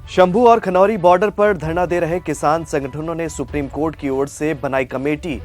शंभू और खनौरी बॉर्डर पर धरना दे रहे किसान संगठनों ने सुप्रीम कोर्ट की ओर से बनाई कमेटी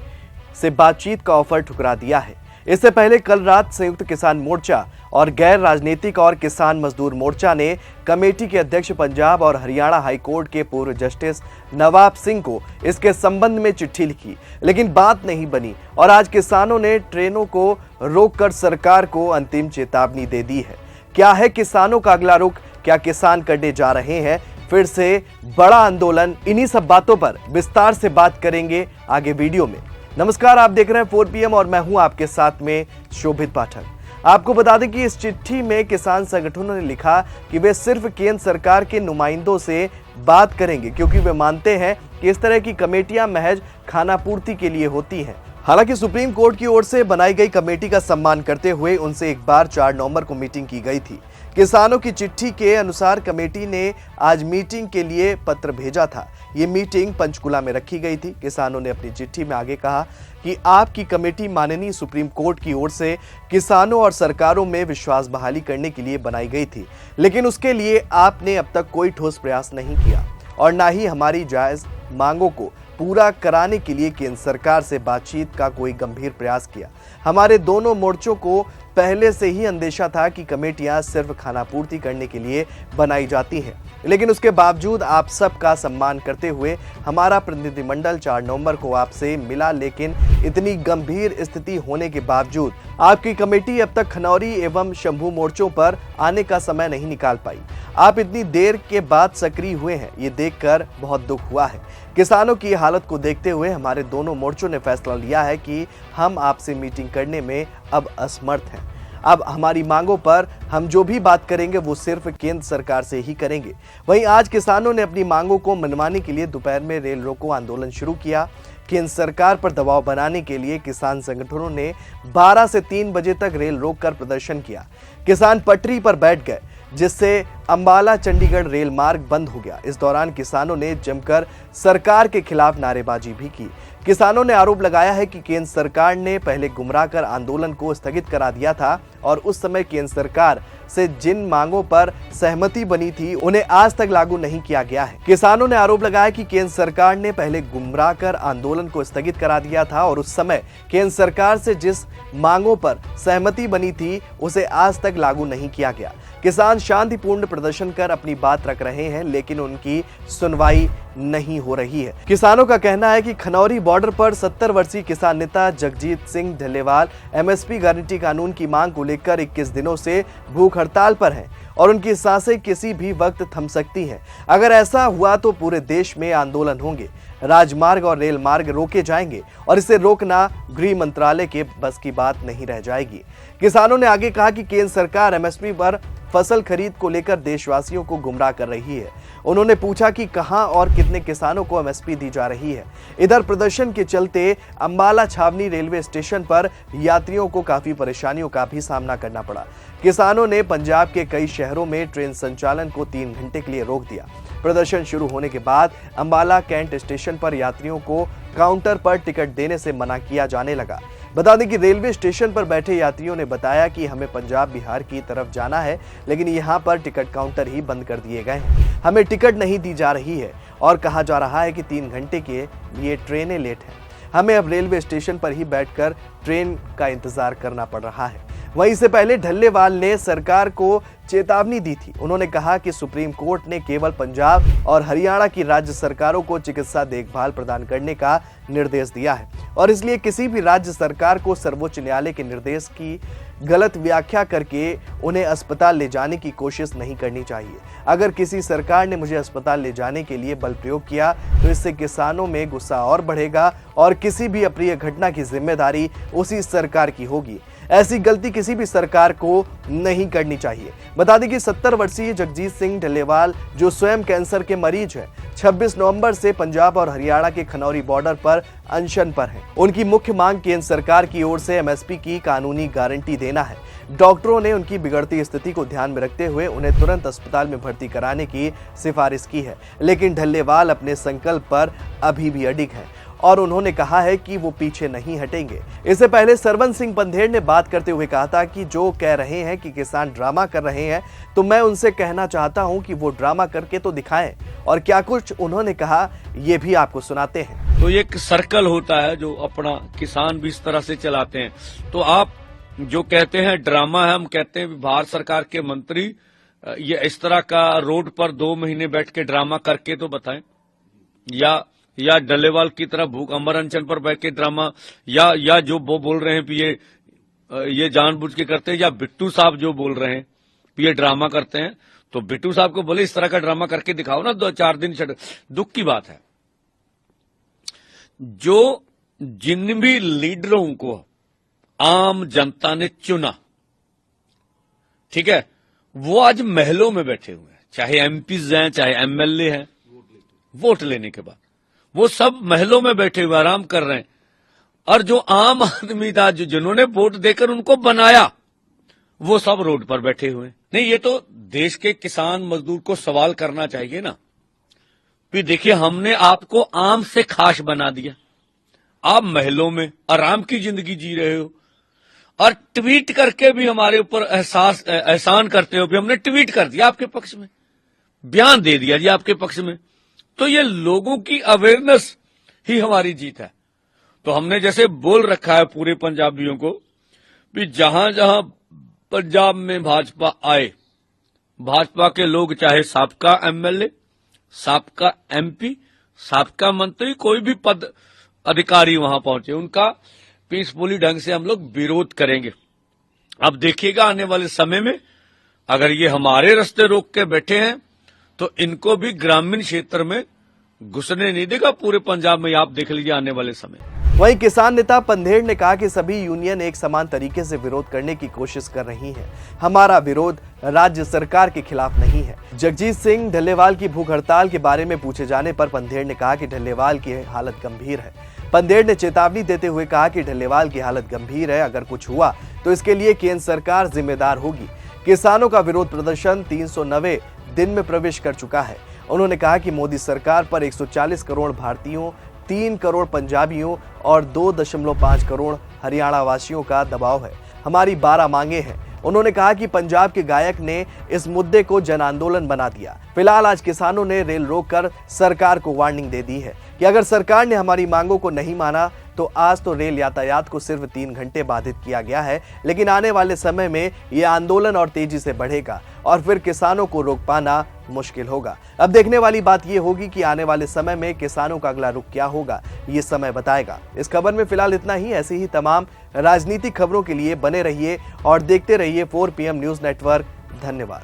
से बातचीत का ऑफर ठुकरा दिया है। इससे पहले कल रात संयुक्त किसान मोर्चा और गैर राजनीतिक और किसान मजदूर मोर्चा ने कमेटी के अध्यक्ष पंजाब और हरियाणा हाई कोर्ट के पूर्व जस्टिस नवाब सिंह को इसके संबंध में चिट्ठी लिखी, लेकिन बात नहीं बनी और आज किसानों ने ट्रेनों को रोककर सरकार को अंतिम चेतावनी दे दी है। क्या है किसानों का अगला रुख, क्या किसान करने जा रहे हैं फिर से बड़ा आंदोलन, इन्हीं सब बातों पर विस्तार से बात करेंगे आगे वीडियो में। नमस्कार, आप देख रहे हैं 4 PM और मैं हूं आपके साथ में शोभित पाठक। आपको बता दें कि इस चिट्ठी में किसान संगठनों ने लिखा कि वे सिर्फ केंद्र सरकार के नुमाइंदों से बात करेंगे, क्योंकि वे मानते हैं कि इस तरह की कमेटियां महज खानापूर्ति के लिए होती हैं। हालांकि सुप्रीम कोर्ट की ओर से बनाई गई कमेटी का सम्मान करते हुए उनसे एक बार 4 नवंबर को मीटिंग की गई थी। किसानों की चिट्ठी के अनुसार कमेटी ने आज मीटिंग के लिए पत्र भेजा था। ये मीटिंग पंचकुला में रखी गई थी। किसानों ने अपनी चिट्ठी में आगे कहा कि आपकी कमेटी माननीय सुप्रीम कोर्ट की ओर से किसानों और सरकारों में विश्वास बहाली करने के लिए बनाई गई थी, लेकिन उसके लिए आपने अब तक कोई ठोस प्रयास नहीं किया और ना ही हमारी जायज मांगों को पूरा कराने के लिए केंद्र सरकार से बातचीत का कोई गंभीर प्रयास किया। हमारे दोनों मोर्चों को पहले से ही अंदेशा था कि कमेटियां सिर्फ खानापूर्ति करने के लिए बनाई जाती हैं, लेकिन उसके बावजूद आप सबका सम्मान करते हुए हमारा प्रतिनिधिमंडल 4 नवंबर को आपसे मिला, लेकिन इतनी गंभीर स्थिति होने के बावजूद आपकी कमेटी अब तक खनौरी एवं शंभू मोर्चों पर आने का समय नहीं निकाल पाई। आप इतनी देर के बाद सक्रिय हुए हैं, ये देखकर बहुत दुख हुआ है। किसानों की हालत को देखते हुए हमारे दोनों मोर्चों ने फैसला लिया है कि हम आपसे मीटिंग करने में अब असमर्थ हैं। अब हमारी मांगों पर हम जो भी बात करेंगे वो सिर्फ केंद्र सरकार से ही करेंगे। वहीं आज किसानों ने अपनी मांगों को मनवाने के लिए दोपहर में रेल रोको आंदोलन शुरू किया। केंद्र सरकार पर दबाव बनाने के लिए किसान संगठनों ने 12 से 3 बजे तक रेल रोककर प्रदर्शन किया। किसान पटरी पर बैठ गए, जिससे अंबाला चंडीगढ़ रेल मार्ग बंद हो गया। इस दौरान किसानों ने जमकर सरकार के खिलाफ नारेबाजी भी की। किसानों ने आरोप लगाया है कि केंद्र सरकार ने पहले गुमराह कर आंदोलन को स्थगित करा दिया था और उस समय केंद्र सरकार से जिन मांगों पर सहमति बनी थी उन्हें आज तक लागू नहीं किया गया है। किसानों ने आरोप लगाया कि केंद्र सरकार ने पहले गुमराह कर आंदोलन को स्थगित करा दिया था और उस समय केंद्र सरकार से जिस मांगों पर सहमति बनी थी उसे आज तक लागू नहीं किया गया। किसान शांतिपूर्ण प्रदर्शन कर अपनी बात रख रहे हैं, लेकिन उनकी सुनवाई नहीं हो रही है। किसानों का कहना है कि खनौरी बॉर्डर पर 70 वर्षीय किसान नेता जगजीत सिंह ढलेवाल MSP गारंटी कानून की मांग को लेकर 21 दिनों से भूख हड़ताल पर हैं और उनकी सांसें किसी भी वक्त थम सकती हैं। अगर ऐसा हुआ तो पूरे देश में आंदोलन होंगे, राजमार्ग और रेल मार्ग रोके जाएंगे और इसे रोकना गृह मंत्रालय के बस की बात नहीं रह जाएगी। किसानों ने आगे कहा कि केंद्र सरकार MSP पर फसल खरीद को लेकर देशवासियों को गुमराह कर रही है। उन्होंने पूछा कि कहां और कितने किसानों को MSP दी जा रही है। इधर प्रदर्शन के चलते अंबाला छावनी रेलवे स्टेशन पर यात्रियों को काफी परेशानियों का भी सामना करना पड़ा। किसानों ने पंजाब के कई शहरों में ट्रेन संचालन को 3 घंटे के लिए रोक दिया। प्रदर्शन शुरू होने के बाद अंबाला कैंट स्टेशन पर यात्रियों को काउंटर पर टिकट देने से मना किया जाने लगा। बता दें कि रेलवे स्टेशन पर बैठे यात्रियों ने बताया कि हमें पंजाब बिहार की तरफ जाना है, लेकिन यहां पर टिकट काउंटर ही बंद कर दिए गए हैं। हमें टिकट नहीं दी जा रही है और कहा जा रहा है कि 3 घंटे के लिए ट्रेनें लेट हैं। हमें अब रेलवे स्टेशन पर ही बैठकर ट्रेन का इंतजार करना पड़ रहा है। वहीं से पहले ढल्लेवाल ने सरकार को चेतावनी दी थी। उन्होंने कहा कि सुप्रीम कोर्ट ने केवल पंजाब और हरियाणा की राज्य सरकारों को चिकित्सा देखभाल प्रदान करने का निर्देश दिया है और इसलिए किसी भी राज्य सरकार को सर्वोच्च न्यायालय के निर्देश की गलत व्याख्या करके उन्हें अस्पताल ले जाने की कोशिश नहीं करनी चाहिए। अगर किसी सरकार ने मुझे अस्पताल ले जाने के लिए बल प्रयोग किया तो इससे किसानों में गुस्सा और बढ़ेगा और किसी भी अप्रिय घटना की जिम्मेदारी उसी सरकार की होगी। ऐसी गलती किसी भी सरकार को नहीं करनी चाहिए। बता दें कि 70 वर्षीय जगजीत सिंह ढलेवाल, जो स्वयं कैंसर के मरीज हैं, 26 नवंबर से पंजाब और हरियाणा के खनौरी बॉर्डर पर अनशन पर हैं। उनकी मुख्य मांग केंद्र सरकार की ओर से MSP की कानूनी गारंटी देना है। डॉक्टरों ने उनकी बिगड़ती स्थिति को ध्यान में रखते हुए उन्हें तुरंत अस्पताल में भर्ती कराने की सिफारिश की है, लेकिन ढल्लेवाल अपने संकल्प पर अभी भी अडिग हैं और उन्होंने कहा है कि वो पीछे नहीं हटेंगे। इससे पहले सरवन सिंह पंधेड़ ने बात करते हुए कहा था कि जो कह रहे हैं कि किसान ड्रामा कर रहे हैं, तो मैं उनसे कहना चाहता हूं कि वो ड्रामा करके तो दिखाएं। और क्या कुछ उन्होंने कहा, ये भी आपको सुनाते हैं। तो एक सर्कल होता है जो अपना किसान भी इस तरह से चलाते हैं। तो आप जो कहते हैं ड्रामा है, हम कहते हैं भारत सरकार के मंत्री ये इस तरह का रोड पर 2 महीने बैठ के ड्रामा करके तो बताएं, या डल्लेवाल की तरह भूख अमर अनशन पर बैठ के ड्रामा, या जो वो बोल रहे हैं कि ये जानबूझ के करते हैं, या बिट्टू साहब जो बोल रहे हैं कि ये ड्रामा करते हैं, तो बिट्टू साहब को बोले इस तरह का ड्रामा करके दिखाओ ना 2-4 दिन। दुख की बात है, जो जिन भी लीडरों को आम जनता ने चुना, ठीक है, वो आज महलों में बैठे हुए हैं, चाहे एमपीज हैं चाहे एमएलए हैं। वोट लेने के बाद वो सब महलों में बैठे हुए आराम कर रहे हैं, और जो आम आदमी था, जो जिन्होंने वोट देकर उनको बनाया, वो सब रोड पर बैठे हुए हैं। नहीं, ये तो देश के किसान मजदूर को सवाल करना चाहिए ना कि देखिए, हमने आपको आम से खास बना दिया, आप महलों में आराम की जिंदगी जी रहे हो, और ट्वीट करके भी हमारे ऊपर एहसान करते हो। भी हमने ट्वीट कर दिया आपके पक्ष में, बयान दे दिया जी आपके पक्ष में। तो ये लोगों की अवेयरनेस ही हमारी जीत है। तो हमने जैसे बोल रखा है पूरे पंजाबियों को भी जहां जहां पंजाब में भाजपा आए, भाजपा के लोग चाहे साबका एमएलए, साबका एमपी, साबका मंत्री, कोई भी पद अधिकारी वहां पहुंचे, उनका पीसफुली ढंग से हम लोग विरोध करेंगे। अब देखिएगा आने वाले समय में अगर ये हमारे रास्ते रोक के बैठे हैं तो इनको भी ग्रामीण क्षेत्र में घुसने नहीं देगा पूरे पंजाब में। आप देख लीजिए आने वाले समय। वहीं किसान नेता पंधेड़ ने कहा कि सभी यूनियन एक समान तरीके से विरोध करने की कोशिश कर रही हैं। हमारा विरोध राज्य सरकार के खिलाफ नहीं है। जगजीत सिंह ढल्लेवाल की भूख हड़ताल के बारे में पूछे जाने पर पंधेड़ ने कहा कि ढल्लेवाल की हालत गंभीर है। पंधेड़ ने चेतावनी देते हुए कहा कि ढल्लेवाल की हालत गंभीर है, अगर कुछ हुआ तो इसके लिए केंद्र सरकार जिम्मेदार होगी। किसानों का विरोध प्रदर्शन 390 दिन में प्रवेश कर चुका है। उन्होंने कहा कि मोदी सरकार पर 140 करोड़ भारतीयों, 3 करोड़ पंजाबियों और 2.5 करोड़ हरियाणा वासियों का दबाव है। हमारी 12 मांगे हैं। उन्होंने कहा कि पंजाब के गायक ने इस मुद्दे को जन आंदोलन बना दिया। फिलहाल आज किसानों ने रेल रोककर सरकार को वार्निंग दे दी है कि अगर सरकार ने हमारी मांगों को नहीं माना तो आज तो रेल यातायात को सिर्फ 3 घंटे बाधित किया गया है, लेकिन आने वाले समय में यह आंदोलन और तेजी से बढ़ेगा और फिर किसानों को रोक पाना मुश्किल होगा। अब देखने वाली बात यह होगी कि आने वाले समय में किसानों का अगला रुख क्या होगा, ये समय बताएगा। इस खबर में फिलहाल इतना ही। ऐसी ही तमाम राजनीतिक खबरों के लिए बने रहिए और देखते रहिए 4 PM न्यूज नेटवर्क। धन्यवाद।